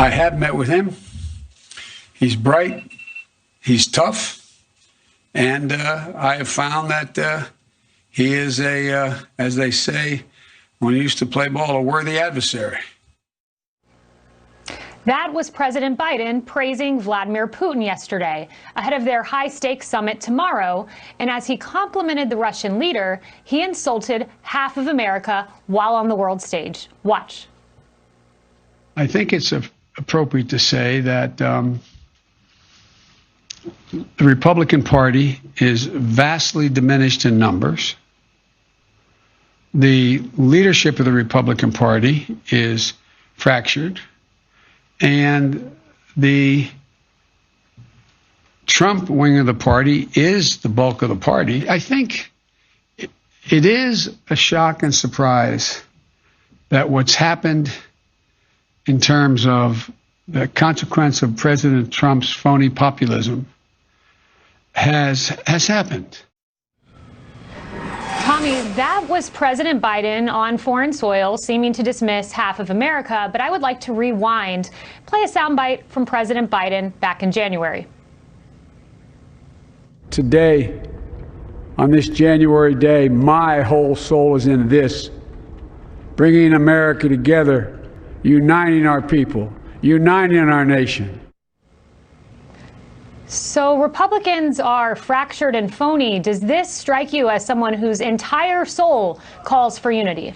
I have met with him. He's bright, he's tough, and I have found that he is as they say, when he used to play ball, a worthy adversary. That was President Biden praising Vladimir Putin yesterday ahead of their high-stakes summit tomorrow. And as he complimented the Russian leader, he insulted half of America while on the world stage. Watch. I think it's appropriate to say that the Republican Party is vastly diminished in numbers. The leadership of the Republican Party is fractured. And the Trump wing of the party is the bulk of the party. I think it is a shock and surprise that what's happened in terms of the consequence of President Trump's phony populism has happened. Tommy, that was President Biden on foreign soil, seeming to dismiss half of America. But I would like to rewind, play a soundbite from President Biden back in January. Today, on this January day, my whole soul is in this, bringing America together, uniting our people, uniting our nation. So Republicans are fractured and phony. Does this strike you as someone whose entire soul calls for unity?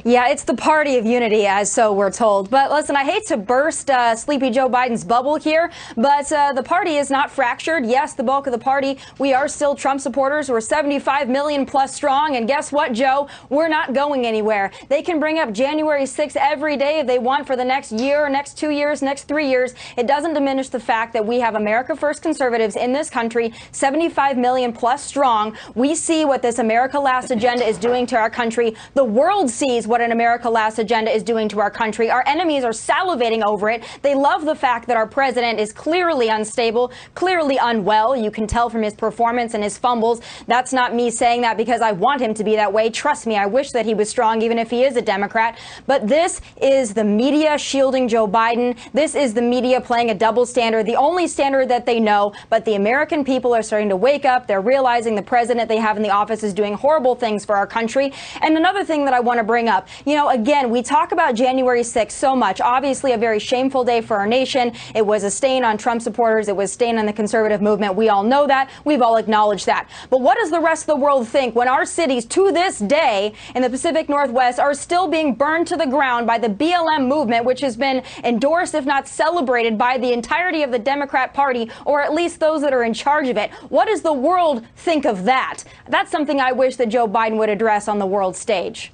Yeah, it's the party of unity, as so we're told. But listen, I hate to burst Sleepy Joe Biden's bubble here, but the party is not fractured. Yes, the bulk of the party, we are still Trump supporters. We're 75 million plus strong. And guess what, Joe? We're not going anywhere. They can bring up January 6th every day if they want for the next year, next 2 years, next 3 years. It doesn't diminish the fact that we have America First conservatives in this country, 75 million plus strong. We see what this America Last agenda is doing to our country. The world sees what an America Last agenda is doing to our country. Our enemies are salivating over it. They love the fact that our president is clearly unstable, clearly unwell. You can tell from his performance and his fumbles. That's not me saying that because I want him to be that way. Trust me, I wish that he was strong, even if he is a Democrat. But this is the media shielding Joe Biden. This is the media playing a double standard, the only standard that they know. But the American people are starting to wake up. They're realizing the president they have in the office is doing horrible things for our country. And another thing that I want to bring up, you know, again, we talk about January 6th so much. Obviously, a very shameful day for our nation. It was a stain on Trump supporters. It was a stain on the conservative movement. We all know that. We've all acknowledged that. But what does the rest of the world think when our cities to this day in the Pacific Northwest are still being burned to the ground by the BLM movement, which has been endorsed, if not celebrated, by the entirety of the Democrat Party, or at least those that are in charge of it? What does the world think of that? That's something I wish that Joe Biden would address on the world stage.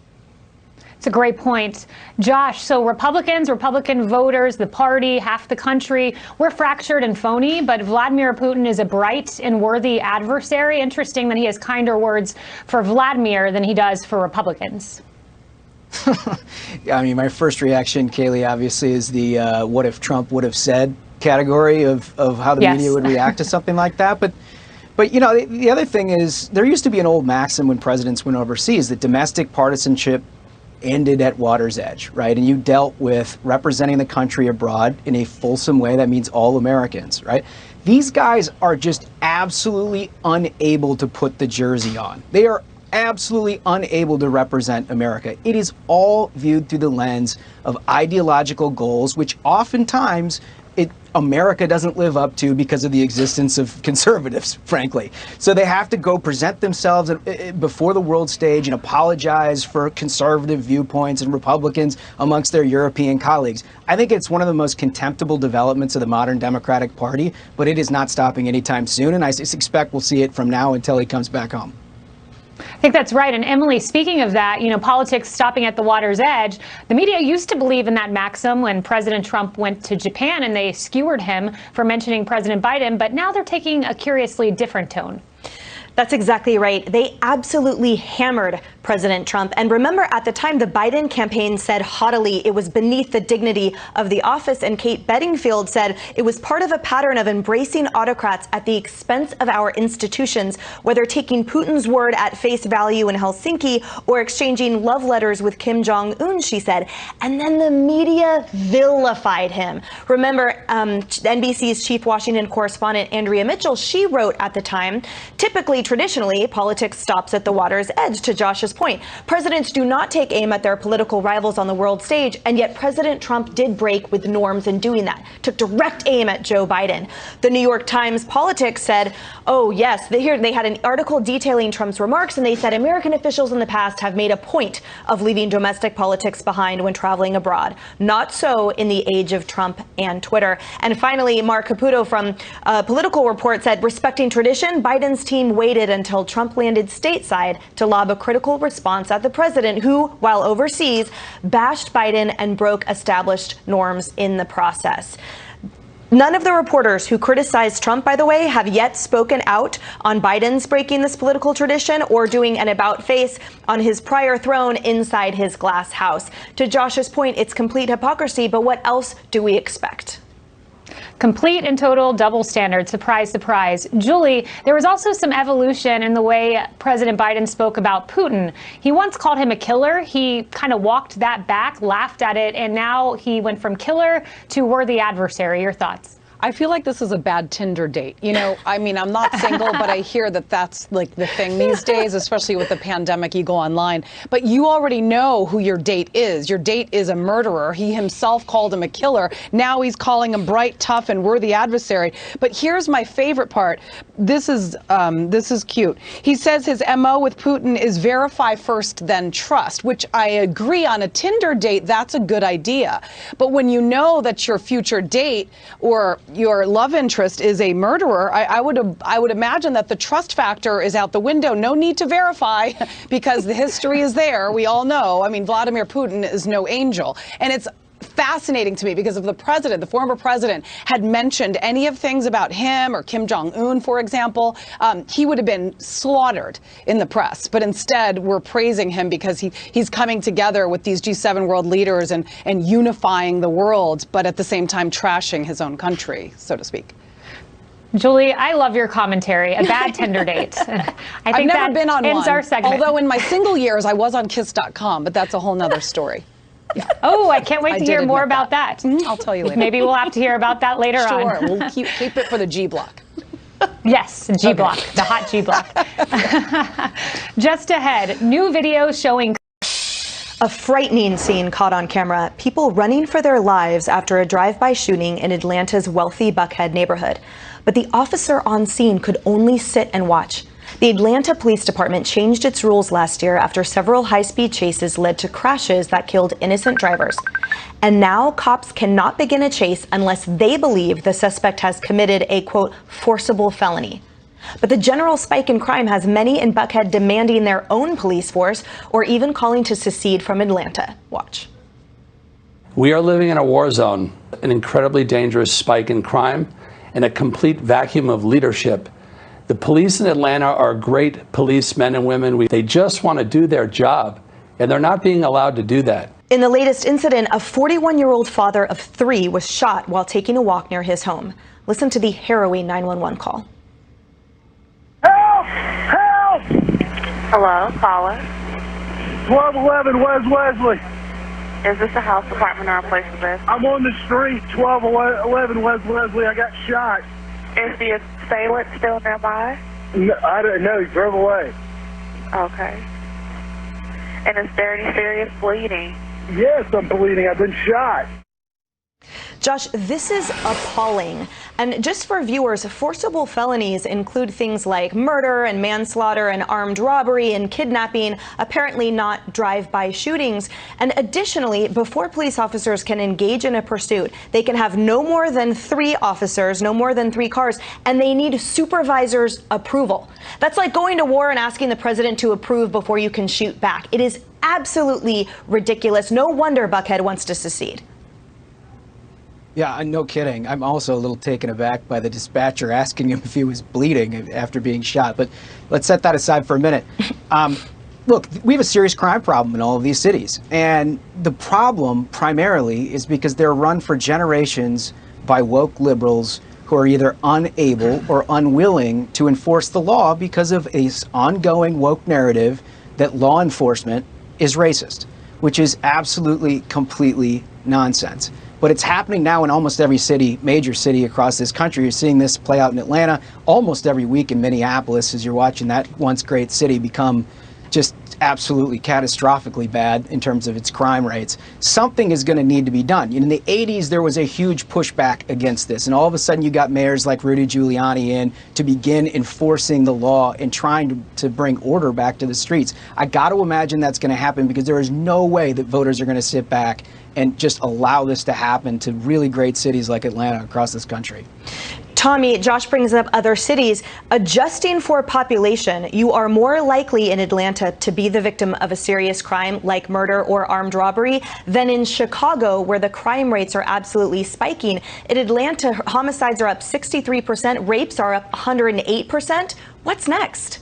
It's a great point. Josh, so Republicans, Republican voters, the party, half the country, we're fractured and phony, but Vladimir Putin is a bright and worthy adversary. Interesting that he has kinder words for Vladimir than he does for Republicans. I mean, my first reaction, Kaylee, obviously, is the what if Trump would have said category of how the media would react to something like that. But you know, the other thing is there used to be an old maxim when presidents went overseas that domestic partisanship ended at water's edge, right? And you dealt with representing the country abroad in a fulsome way. That means all Americans, right? These guys are just absolutely unable to put the jersey on. They are absolutely unable to represent America. It is all viewed through the lens of ideological goals, which oftentimes America doesn't live up to because of the existence of conservatives, frankly. So they have to go present themselves before the world stage and apologize for conservative viewpoints and Republicans amongst their European colleagues. I think it's one of the most contemptible developments of the modern Democratic Party, but it is not stopping anytime soon, and I suspect we'll see it from now until he comes back home. I think that's right. And Emily, speaking of that, you know, politics stopping at the water's edge, the media used to believe in that maxim when President Trump went to Japan and they skewered him for mentioning President Biden. But now they're taking a curiously different tone. That's exactly right. They absolutely hammered President Trump. And remember, at the time, the Biden campaign said haughtily it was beneath the dignity of the office. And Kate Bedingfield said it was part of a pattern of embracing autocrats at the expense of our institutions, whether taking Putin's word at face value in Helsinki or exchanging love letters with Kim Jong-un, she said. And then the media vilified him. Remember, NBC's chief Washington correspondent, Andrea Mitchell, she wrote at the time, traditionally, politics stops at the water's edge. To Josh's point, presidents do not take aim at their political rivals on the world stage, and yet President Trump did break with norms in doing that, took direct aim at Joe Biden. The New York Times Politics said, oh yes, they had an article detailing Trump's remarks, and they said American officials in the past have made a point of leaving domestic politics behind when traveling abroad. Not so in the age of Trump and Twitter. And finally, Mark Caputo from Political Report said, respecting tradition, Biden's team waited until Trump landed stateside to lob a critical response at the president, who, while overseas, bashed Biden and broke established norms in the process. None of the reporters who criticized Trump, by the way, have yet spoken out on Biden's breaking this political tradition or doing an about-face on his prior throne inside his glass house. To Josh's point, it's complete hypocrisy, but what else do we expect? Complete and total double standard. Surprise, surprise. Julie, there was also some evolution in the way President Biden spoke about Putin. He once called him a killer. He kind of walked that back, laughed at it, and now he went from killer to worthy adversary. Your thoughts? I feel like this is a bad Tinder date. You know, I mean, I'm not single, but I hear that that's like the thing these days, especially with the pandemic, you go online. But you already know who your date is. Your date is a murderer. He himself called him a killer. Now he's calling him bright, tough, and worthy adversary. But here's my favorite part. This is cute. He says his MO with Putin is verify first, then trust, which I agree on a Tinder date. That's a good idea. But when you know that your future date or your love interest is a murderer, I would imagine that the trust factor is out the window. No need to verify because the history is there. We all know. I mean, Vladimir Putin is no angel. And it's fascinating to me because if the former president, had mentioned any of things about him or Kim Jong-un, for example, he would have been slaughtered in the press. But instead, we're praising him because he's coming together with these G7 world leaders and unifying the world, but at the same time trashing his own country, so to speak. Julie, I love your commentary. A bad Tinder date. I think I've never been on ends one, our segment. although in my single years, I was on Kiss.com, but that's a whole nother story. Yeah. Oh, I can't wait to hear more about that. I'll tell you later. Maybe we'll have to hear about that later on. Sure, we'll keep it for the G block. Yes, G block, the hot G block. Just ahead, new video showing a frightening scene caught on camera. People running for their lives after a drive-by shooting in Atlanta's wealthy Buckhead neighborhood. But the officer on scene could only sit and watch. The Atlanta Police Department changed its rules last year after several high-speed chases led to crashes that killed innocent drivers. And now cops cannot begin a chase unless they believe the suspect has committed a, quote, forcible felony. But the general spike in crime has many in Buckhead demanding their own police force or even calling to secede from Atlanta. Watch. We are living in a war zone, an incredibly dangerous spike in crime, and a complete vacuum of leadership. The police in Atlanta are great policemen and women. They just want to do their job, and they're not being allowed to do that. In the latest incident, a 41-year-old father of 3 was shot while taking a walk near his home. Listen to the harrowing 911 call. Help! Help! Hello, caller. 1211 West Wesley. Is this a house department or a place of business? I'm on the street, 1211 West Wesley. I got shot. Is the assailant still nearby? No, I don't know. He drove away. Okay. And is there any serious bleeding? Yes, I'm bleeding. I've been shot. Josh, this is appalling. And just for viewers, forcible felonies include things like murder and manslaughter and armed robbery and kidnapping, apparently not drive-by shootings. And additionally, before police officers can engage in a pursuit, they can have no more than 3 officers, no more than 3 cars, and they need supervisors' approval. That's like going to war and asking the president to approve before you can shoot back. It is absolutely ridiculous. No wonder Buckhead wants to secede. Yeah, no kidding. I'm also a little taken aback by the dispatcher asking him if he was bleeding after being shot. But let's set that aside for a minute. Look, we have a serious crime problem in all of these cities. And the problem primarily is because they're run for generations by woke liberals who are either unable or unwilling to enforce the law because of an ongoing woke narrative that law enforcement is racist, which is absolutely, completely nonsense. But it's happening now in almost every city, major city across this country. You're seeing this play out in Atlanta almost every week in Minneapolis as you're watching that once great city become just absolutely catastrophically bad in terms of its crime rates. Something is going to need to be done. In the 80s, there was a huge pushback against this. And all of a sudden, you got mayors like Rudy Giuliani in to begin enforcing the law and trying to bring order back to the streets. I got to imagine that's going to happen because there is no way that voters are going to sit back and just allow this to happen to really great cities like Atlanta across this country. Tommy, Josh brings up other cities. Adjusting for population, you are more likely in Atlanta to be the victim of a serious crime like murder or armed robbery than in Chicago, where the crime rates are absolutely spiking. In Atlanta, homicides are up 63%, rapes are up 108%. What's next?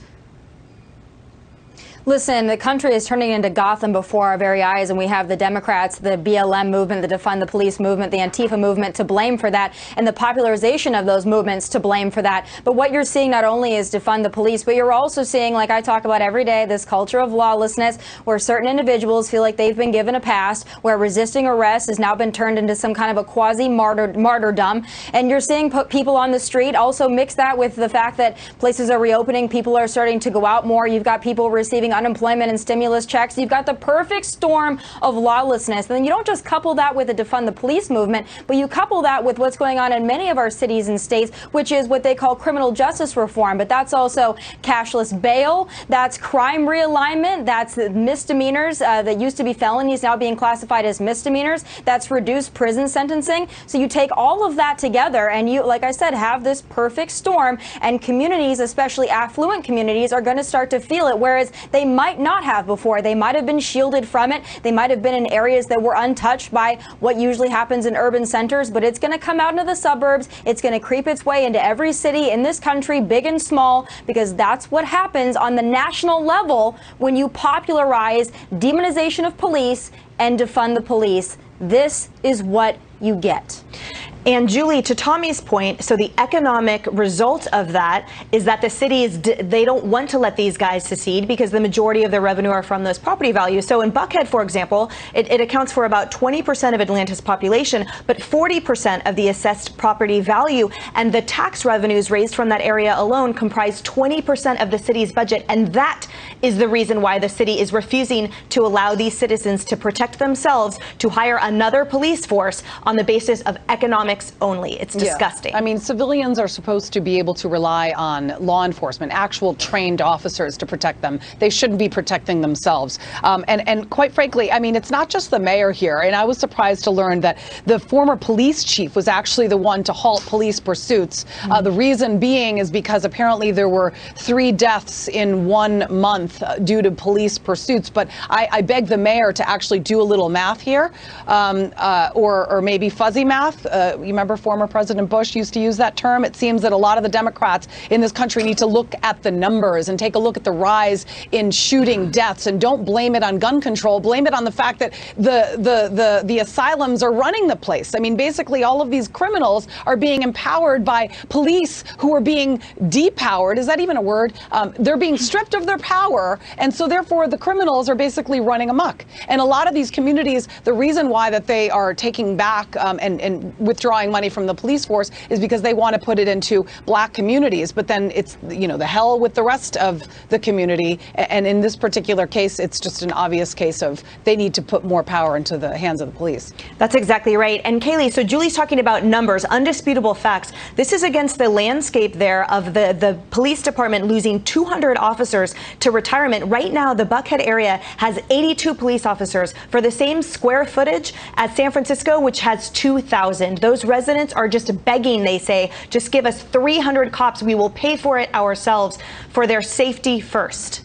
Listen, the country is turning into Gotham before our very eyes, and we have the Democrats, the BLM movement, the Defund the Police movement, the Antifa movement to blame for that, and the popularization of those movements to blame for that. But what you're seeing not only is defund the police, but you're also seeing, like I talk about every day, this culture of lawlessness where certain individuals feel like they've been given a pass, where resisting arrest has now been turned into some kind of a quasi-martyrdom. And you're seeing people on the street. Also mix that with the fact that places are reopening, people are starting to go out more. You've got people receiving unemployment and stimulus checks. You've got the perfect storm of lawlessness. And then you don't just couple that with the defund the police movement, but you couple that with what's going on in many of our cities and states, which is what they call criminal justice reform. But that's also cashless bail. That's crime realignment. That's misdemeanors that used to be felonies now being classified as misdemeanors. That's reduced prison sentencing. So you take all of that together and you, like I said, have this perfect storm, and communities, especially affluent communities, are going to start to feel it, whereas they might not have before. They might have been shielded from it. They might have been in areas that were untouched by what usually happens in urban centers, but it's going to come out into the suburbs. It's going to creep its way into every city in this country, big and small, because that's what happens on the national level when you popularize demonization of police and defund the police. This is what you get. And Julie, to Tommy's point, so the economic result of that is that the cities, they don't want to let these guys secede because the majority of their revenue are from those property values. So in Buckhead, for example, it accounts for about 20% of Atlanta's population, but 40% of the assessed property value, and the tax revenues raised from that area alone comprise 20% of the city's budget. And that is the reason why the city is refusing to allow these citizens to protect themselves, to hire another police force on the basis of economics only. It's disgusting. Yeah. I mean, civilians are supposed to be able to rely on law enforcement, actual trained officers to protect them. They shouldn't be protecting themselves. And quite frankly, I mean, it's not just the mayor here. And I was surprised to learn that the former police chief was actually the one to halt police pursuits. The reason being is because apparently there were 3 deaths in 1 month due to police pursuits. But I beg the mayor to actually do a little math here, or maybe fuzzy math. You remember former President Bush used to use that term? It seems that a lot of the Democrats in this country need to look at the numbers and take a look at the rise in shooting deaths, and don't blame it on gun control. Blame it on the fact that the asylums are running the place. I mean, basically all of these criminals are being empowered by police who are being depowered. Is that even a word? They're being stripped of their power, and so therefore the criminals are basically running amok. And a lot of these communities, the reason why that they are taking back and withdrawing money from the police force is because they want to put it into black communities. But then it's, you know, the hell with the rest of the community. And in this particular case, it's just an obvious case of they need to put more power into the hands of the police. That's exactly right. And Kaylee, so Julie's talking about numbers, undisputable facts. This is against the landscape there of the police department losing 200 officers to retirement. Right now, the Buckhead area has 82 police officers for the same square footage as San Francisco, which has 2,000. Those residents are just begging, they say, just give us 300 cops. We will pay for it ourselves, for their safety first.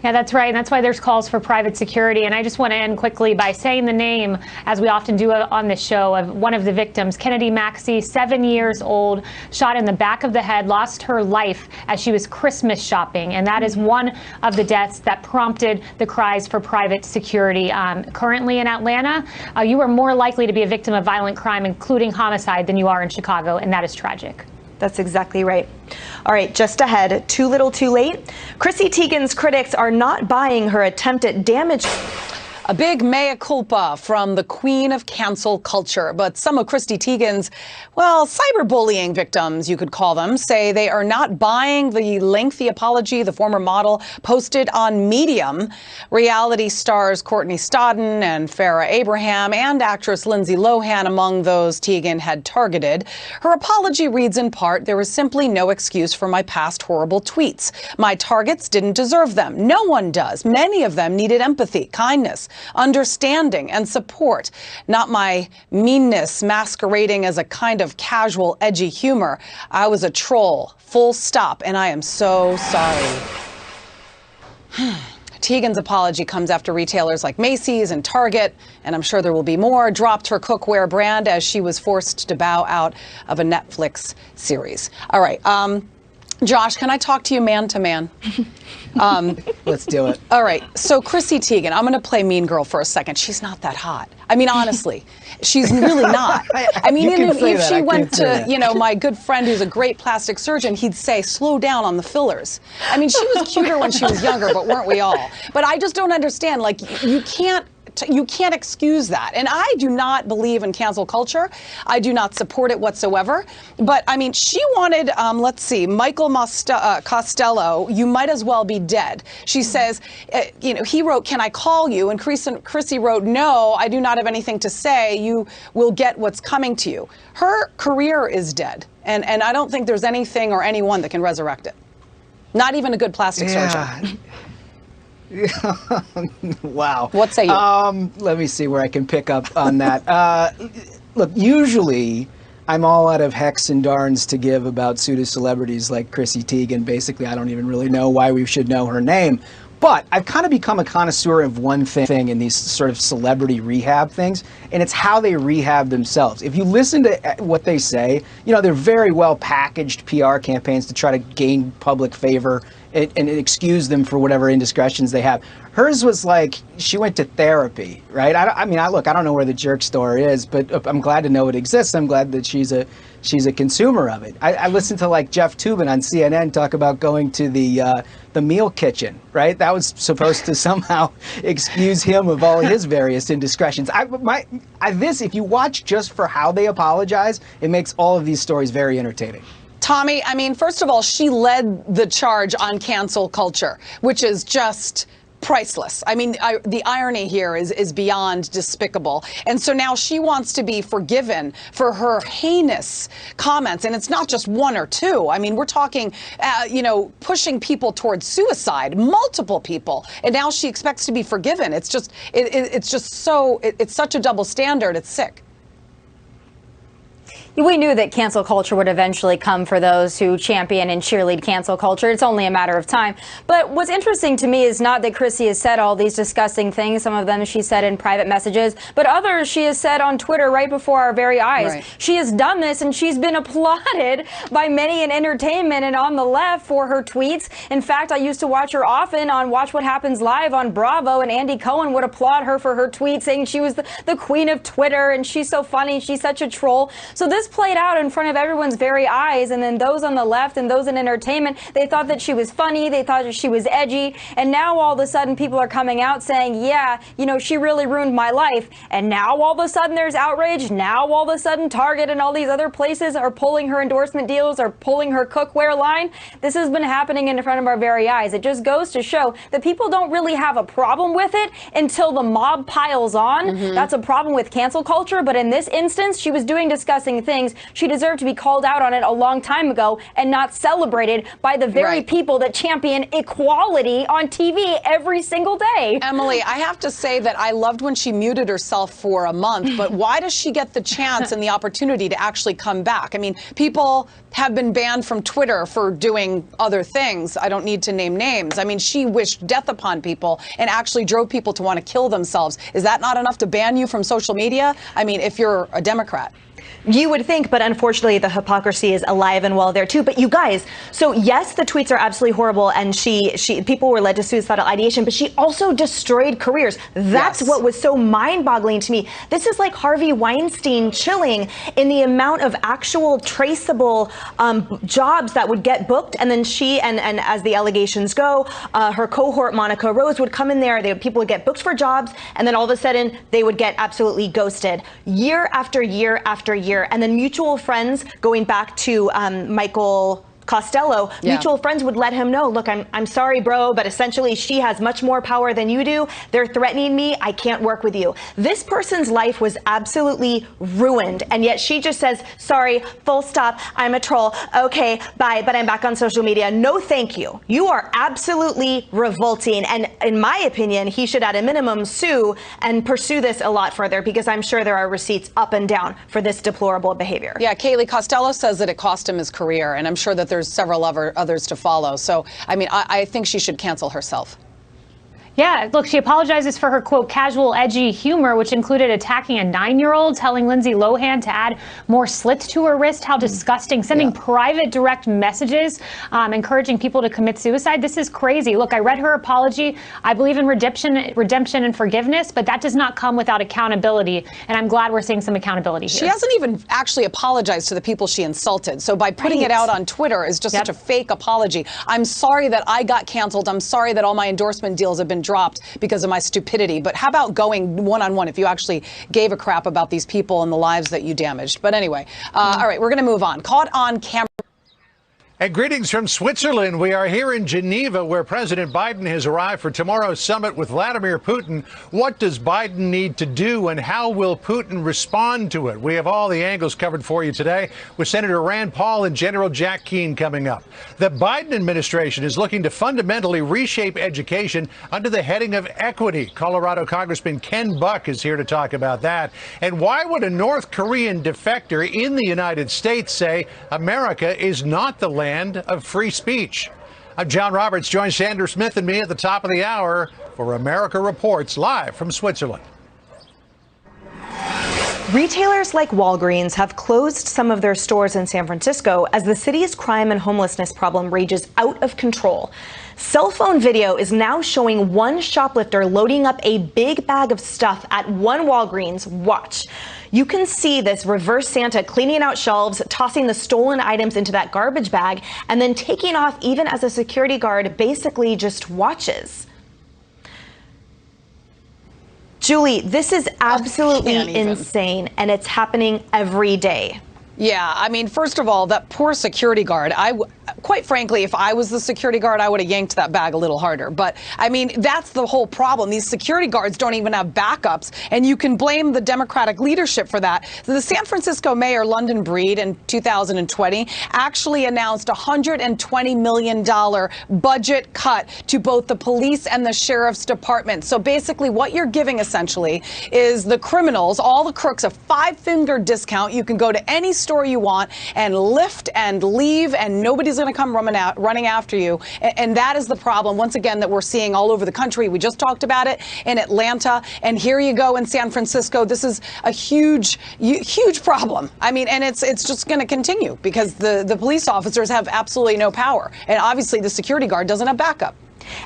Yeah, that's right. And that's why there's calls for private security. And I just want to end quickly by saying the name, as we often do on this show, of one of the victims, Kennedy Maxey, 7 years old, shot in the back of the head, lost her life as she was Christmas shopping. And that is one of the deaths that prompted the cries for private security. Currently in Atlanta, you are more likely to be a victim of violent crime, including homicide, than you are in Chicago. And that is tragic. That's exactly right. All right, just ahead, too little, too late. Chrissy Teigen's critics are not buying her attempt at damage. A big mea culpa from the queen of cancel culture. But some of Chrissy Teigen's, well, cyberbullying victims, you could call them, say they are not buying the lengthy apology the former model posted on Medium. Reality stars Courtney Stodden and Farrah Abraham and actress Lindsay Lohan among those Teigen had targeted. Her apology reads in part, "There was simply no excuse for my past horrible tweets. My targets didn't deserve them. No one does. Many of them needed empathy, kindness, understanding, and support, not my meanness masquerading as a kind of casual, edgy humor. I was a troll, full stop, and I am so sorry." Teigen's apology comes after retailers like Macy's and Target, and I'm sure there will be more, dropped her cookware brand as she was forced to bow out of a Netflix series. All right. Josh, can I talk to you man to man? Let's do it. All right. So Chrissy Teigen, I'm going to play mean girl for a second. She's not that hot. I mean, honestly, she's really not. I mean, if she went to, you know, my good friend who's a great plastic surgeon, he'd say, slow down on the fillers. I mean, she was cuter when she was younger, but weren't we all? But I just don't understand. Like, you can't excuse that. And I do not believe in cancel culture. I do not support it whatsoever. But I mean, she wanted, let's see, Michael Costello, you might as well be dead. She says, you know, he wrote, "Can I call you?" And Chrissy wrote, "No, I do not have anything to say. You will get what's coming to you." Her career is dead. And I don't think there's anything or anyone that can resurrect it. Not even a good plastic surgeon. Wow. What say you? Let me see where I can pick up on that. Look, usually I'm all out of hecks and darns to give about pseudo-celebrities like Chrissy Teigen. Basically, I don't even really know why we should know her name. But I've kind of become a connoisseur of one thing in these sort of celebrity rehab things, and it's how they rehab themselves. If you listen to what they say, you know, they're very well packaged PR campaigns to try to gain public favor and excuse them for whatever indiscretions they have. Hers was like, she went to therapy, right? I mean, look, I don't know where the jerk store is, but I'm glad to know it exists. I'm glad that she's a consumer of it. I listened to like Jeff Toobin on CNN talk about going to the meal kitchen, right? That was supposed to somehow excuse him of all his various indiscretions. If you watch just for how they apologize, it makes all of these stories very entertaining. Tommy, I mean, first of all, she led the charge on cancel culture, which is just priceless. I mean, the irony here is beyond despicable. And so now she wants to be forgiven for her heinous comments. And it's not just one or two. I mean, we're talking, you know, pushing people towards suicide, multiple people. And now she expects to be forgiven. It's just, it's such a double standard. It's sick. We knew that cancel culture would eventually come for those who champion and cheerlead cancel culture. It's only a matter of time. But what's interesting to me is not that Chrissy has said all these disgusting things. Some of them she said in private messages, but others she has said on Twitter right before our very eyes. Right. She has done this, and she's been applauded by many in entertainment and on the left for her tweets. In fact, I used to watch her often on Watch What Happens Live on Bravo, and Andy Cohen would applaud her for her tweets, saying she was the queen of Twitter, and she's so funny, she's such a troll. So this played out in front of everyone's very eyes, and then those on the left and those in entertainment, they thought that she was funny, they thought that she was edgy, and now all of a sudden people are coming out saying, yeah, you know, she really ruined my life. And now all of a sudden there's outrage. Now all of a sudden Target and all these other places are pulling her endorsement deals or pulling her cookware line. This has been happening in front of our very eyes. It just goes to show that people don't really have a problem with it until the mob piles on. That's a problem with cancel culture, but in this instance, she was doing disgusting things. things, she deserved to be called out on it a long time ago and not celebrated by the very people that champion equality on TV every single day. Emily, I have to say that I loved when she muted herself for a month, but why does she get the chance and the opportunity to actually come back? I mean, people have been banned from Twitter for doing other things. I don't need to name names. I mean, she wished death upon people and actually drove people to want to kill themselves. Is that not enough to ban you from social media? I mean, if you're a Democrat. You would think, but unfortunately the hypocrisy is alive and well there too. But you guys, so yes, the tweets are absolutely horrible, and people were led to suicidal ideation, but she also destroyed careers. That's what was so mind-boggling to me. This is like Harvey Weinstein chilling in the amount of actual traceable jobs that would get booked, and then she and as the allegations go, her cohort Monica Rose would come in there. People would get booked for jobs, and then all of a sudden they would get absolutely ghosted year after year after year. And then mutual friends, going back to Michael Costello, mutual friends would let him know, look, I'm sorry, bro, but essentially she has much more power than you do. They're threatening me. I can't work with you. This person's life was absolutely ruined. And yet she just says, sorry, full stop. I'm a troll. Okay, bye. But I'm back on social media. No, thank you. You are absolutely revolting. And in my opinion, he should at a minimum sue and pursue this a lot further, because I'm sure there are receipts up and down for this deplorable behavior. Yeah, Kaylee, Costello says that it cost him his career, and I'm sure that there's several others to follow. So, I mean, I think she should cancel herself. Yeah, look, she apologizes for her, quote, casual, edgy humor, which included attacking a 9-year-old, telling Lindsay Lohan to add more slits to her wrist. How disgusting. Sending private direct messages, encouraging people to commit suicide. This is crazy. Look, I read her apology. I believe in redemption and forgiveness, but that does not come without accountability. And I'm glad we're seeing some accountability here. She hasn't even actually apologized to the people she insulted. So by putting it out on Twitter is just such a fake apology. I'm sorry that I got canceled. I'm sorry that all my endorsement deals have been dropped because of my stupidity. But how about going one-on-one if you actually gave a crap about these people and the lives that you damaged? But anyway, all right, we're going to move on. Caught on camera. And greetings from Switzerland. We are here in Geneva, where President Biden has arrived for tomorrow's summit with Vladimir Putin. What does Biden need to do, and how will Putin respond to it? We have all the angles covered for you today with Senator Rand Paul and General Jack Keane coming up. The Biden administration is looking to fundamentally reshape education under the heading of equity. Colorado Congressman Ken Buck is here to talk about that. And why would a North Korean defector in the United States say America is not the land of free speech? I'm John Roberts. Join Sandra Smith and me at the top of the hour for America Reports, live from Switzerland. Retailers like Walgreens have closed some of their stores in San Francisco as the city's crime and homelessness problem rages out of control. Cell phone video is now showing one shoplifter loading up a big bag of stuff at one Walgreens. Watch. You can see this reverse Santa cleaning out shelves, tossing the stolen items into that garbage bag, and then taking off even as a security guard basically just watches. Julie, this is absolutely insane, and it's happening every day. Yeah, I mean, first of all, that poor security guard, quite frankly, if I was the security guard, I would have yanked that bag a little harder. But, I mean, that's the whole problem. These security guards don't even have backups, and you can blame the Democratic leadership for that. The San Francisco mayor, London Breed, in 2020, actually announced a $120 million budget cut to both the police and the sheriff's department. So basically what you're giving, essentially, is the criminals, all the crooks, a 5-finger discount. You can go to any store you want and lift and leave, and nobody's going to come running after you. And that is the problem, once again, that we're seeing all over the country. We just talked about it in Atlanta, and here you go in San Francisco. This is a huge problem. I mean, and it's just going to continue because the police officers have absolutely no power, and obviously the security guard doesn't have backup.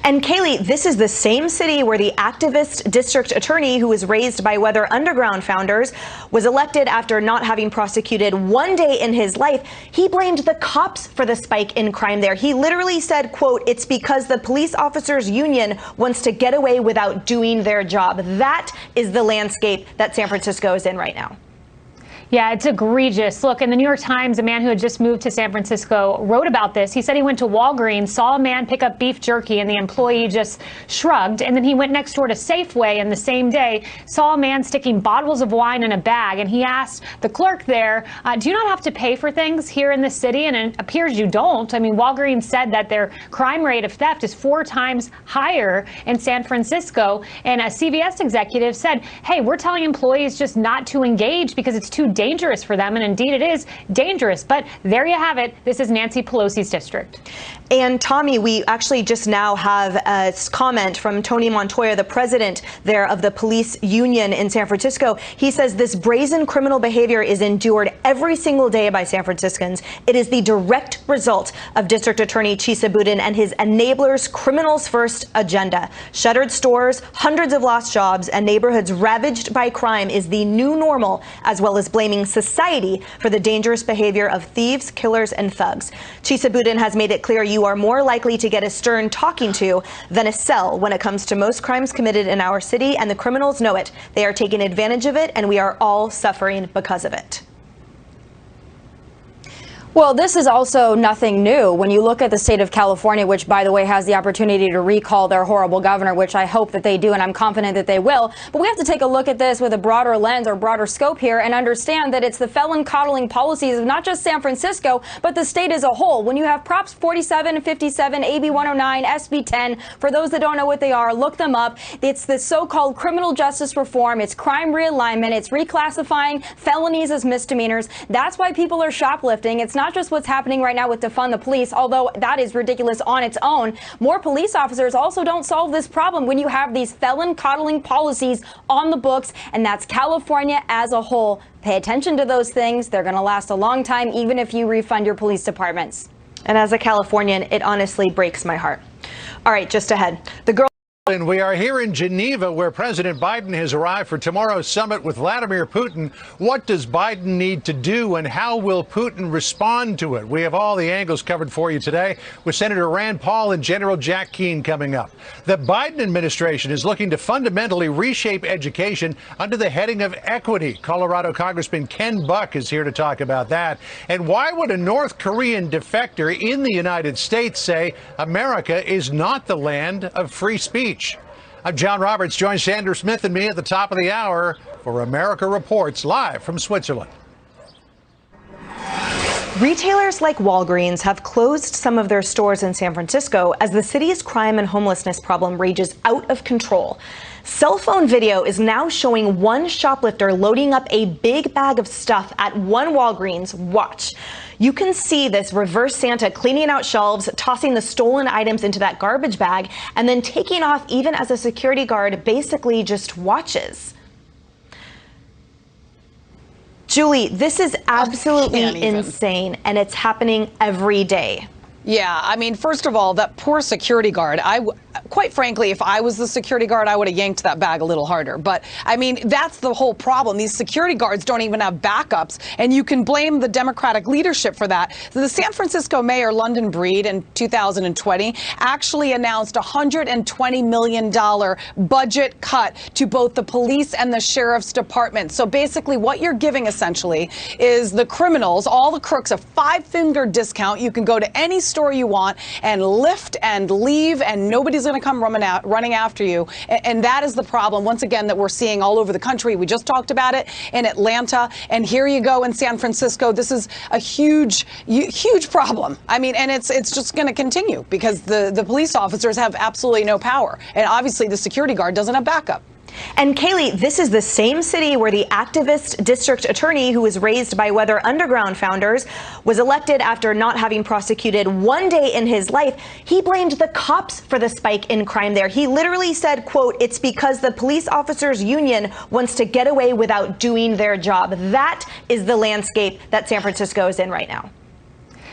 And Kaylee, this is the same city where the activist district attorney who was raised by Weather Underground founders was elected after not having prosecuted one day in his life. He blamed the cops for the spike in crime there. He literally said, quote, "It's because the police officers union wants to get away without doing their job." That is the landscape that San Francisco is in right now. Yeah, it's egregious. Look, in the New York Times, a man who had just moved to San Francisco wrote about this. He said he went to Walgreens, saw a man pick up beef jerky, and the employee just shrugged. And then he went next door to Safeway, and the same day saw a man sticking bottles of wine in a bag. And he asked the clerk there, do you not have to pay for things here in the city? And it appears you don't. I mean, Walgreens said that their crime rate of theft is 4 times higher in San Francisco. And a CVS executive said, hey, we're telling employees just not to engage because it's too dangerous for them. And indeed, it is dangerous. But there you have it. This is Nancy Pelosi's district. And Tommy, we actually just now have a comment from Tony Montoya, the president there of the police union in San Francisco. He says this brazen criminal behavior is endured every single day by San Franciscans. It is the direct result of District Attorney Chisa Boudin and his enablers' criminals first agenda. Shuttered stores, hundreds of lost jobs, and neighborhoods ravaged by crime is the new normal, as well as blaming society for the dangerous behavior of thieves, killers, and thugs. Chisa Boudin has made it clear you are more likely to get a stern talking to than a cell when it comes to most crimes committed in our city, and the criminals know it. They are taking advantage of it, and we are all suffering because of it. Well, this is also nothing new. When you look at the state of California, which, by the way, has the opportunity to recall their horrible governor, which I hope that they do, and I'm confident that they will. But we have to take a look at this with a broader lens or broader scope here and understand that it's the felon coddling policies of not just San Francisco, but the state as a whole. When you have Props 47 and 57, AB 109, SB 10, for those that don't know what they are, look them up. It's the so-called criminal justice reform. It's crime realignment. It's reclassifying felonies as misdemeanors. That's why people are shoplifting. It's not just what's happening right now with defund the police, although that is ridiculous on its own. More police officers also don't solve this problem when you have these felon coddling policies on the books, and that's California as a whole. Pay attention to those things. They're going to last a long time, even if you refund your police departments. And as a Californian, it honestly breaks my heart. All right, just ahead. The girl. And we are here in Geneva, where President Biden has arrived for tomorrow's summit with Vladimir Putin. What does Biden need to do, and how will Putin respond to it? We have all the angles covered for you today, with Senator Rand Paul and General Jack Keane coming up. The Biden administration is looking to fundamentally reshape education under the heading of equity. Colorado Congressman Ken Buck is here to talk about that. And why would a North Korean defector in the United States say America is not the land of free speech? I'm John Roberts. Join Sandra Smith and me at the top of the hour for America Reports, live from Switzerland. Retailers like Walgreens have closed some of their stores in San Francisco as the city's crime and homelessness problem rages out of control. Cell phone video is now showing one shoplifter loading up a big bag of stuff at one Walgreens. Watch. You can see this reverse Santa cleaning out shelves, tossing the stolen items into that garbage bag, and then taking off even as a security guard basically just watches. Julie, this is absolutely insane, and it's happening every day. Yeah, I mean, first of all, that poor security guard, quite frankly, if I was the security guard, I would have yanked that bag a little harder. But I mean, that's the whole problem. These security guards don't even have backups, and you can blame the Democratic leadership for that. The San Francisco mayor, London Breed, in 2020 actually announced a $120 million budget cut to both the police and the sheriff's department. So basically what you're giving essentially is the criminals, all the crooks, a 5-finger discount. You can go to any store you want and lift and leave, and nobody's going to come running after you. And that is the problem, once again, that we're seeing all over the country. We just talked about it in Atlanta, and here you go in San Francisco. This is a huge problem. I mean, and it's just going to continue because the police officers have absolutely no power. And obviously the security guard doesn't have backup. And Kaylee, this is the same city where the activist district attorney who was raised by Weather Underground founders was elected after not having prosecuted one day in his life. He blamed the cops for the spike in crime there. He literally said, quote, "It's because the police officers union wants to get away without doing their job." That is the landscape that San Francisco is in right now.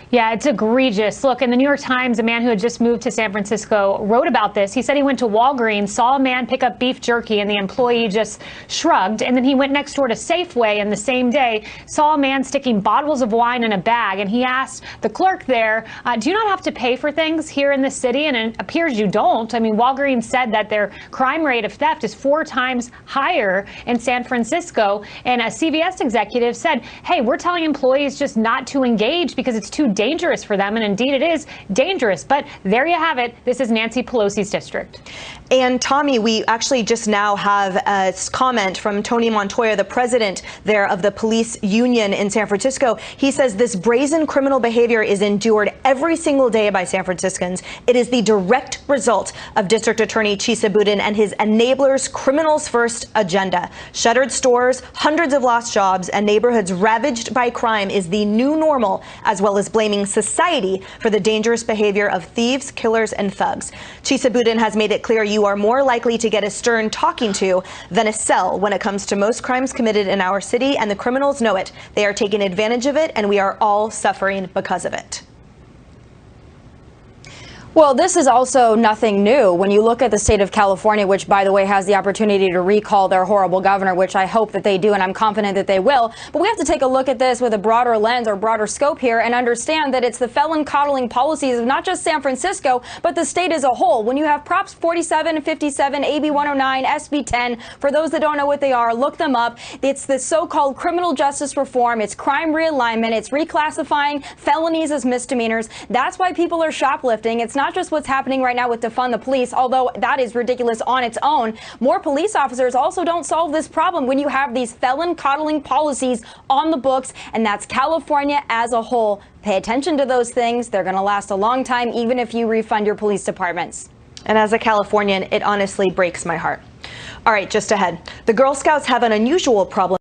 Yeah, it's egregious. Look, in the New York Times, a man who had just moved to San Francisco wrote about this. He said he went to Walgreens, saw a man pick up beef jerky, and the employee just shrugged. And then he went next door to Safeway, and the same day saw a man sticking bottles of wine in a bag. And he asked the clerk there, do you not have to pay for things here in the city? And it appears you don't. I mean, Walgreens said that their crime rate of theft is 4 times higher in San Francisco. And a CVS executive said, hey, we're telling employees just not to engage because it's too dangerous for them. And indeed, it is dangerous. But there you have it. This is Nancy Pelosi's district. And Tommy, we actually just now have a comment from Tony Montoya, the president there of the police union in San Francisco. He says this brazen criminal behavior is endured every single day by San Franciscans. It is the direct result of District Attorney Chisa Boudin and his enablers' criminals first agenda. Shuttered stores, hundreds of lost jobs, and neighborhoods ravaged by crime is the new normal, as well as blaming society for the dangerous behavior of thieves, killers, and thugs. Chisa Boudin has made it clear you are more likely to get a stern talking to than a cell when it comes to most crimes committed in our city, and the criminals know it. They are taking advantage of it, and we are all suffering because of it. Well, this is also nothing new. When you look at the state of California, which, by the way, has the opportunity to recall their horrible governor, which I hope that they do, and I'm confident that they will. But we have to take a look at this with a broader lens or broader scope here and understand that it's the felon coddling policies of not just San Francisco, but the state as a whole. When you have Props 47, 57, AB 109, SB 10, for those that don't know what they are, look them up. It's the so-called criminal justice reform. It's crime realignment. It's reclassifying felonies as misdemeanors. That's why people are shoplifting. It's not just what's happening right now with defund the police, although that is ridiculous on its own. More police officers also don't solve this problem when you have these felon coddling policies on the books, and that's California as a whole. Pay attention to those things. They're going to last a long time, even if you refund your police departments. And as a Californian, it honestly breaks my heart. All right, just ahead. The Girl Scouts have an unusual problem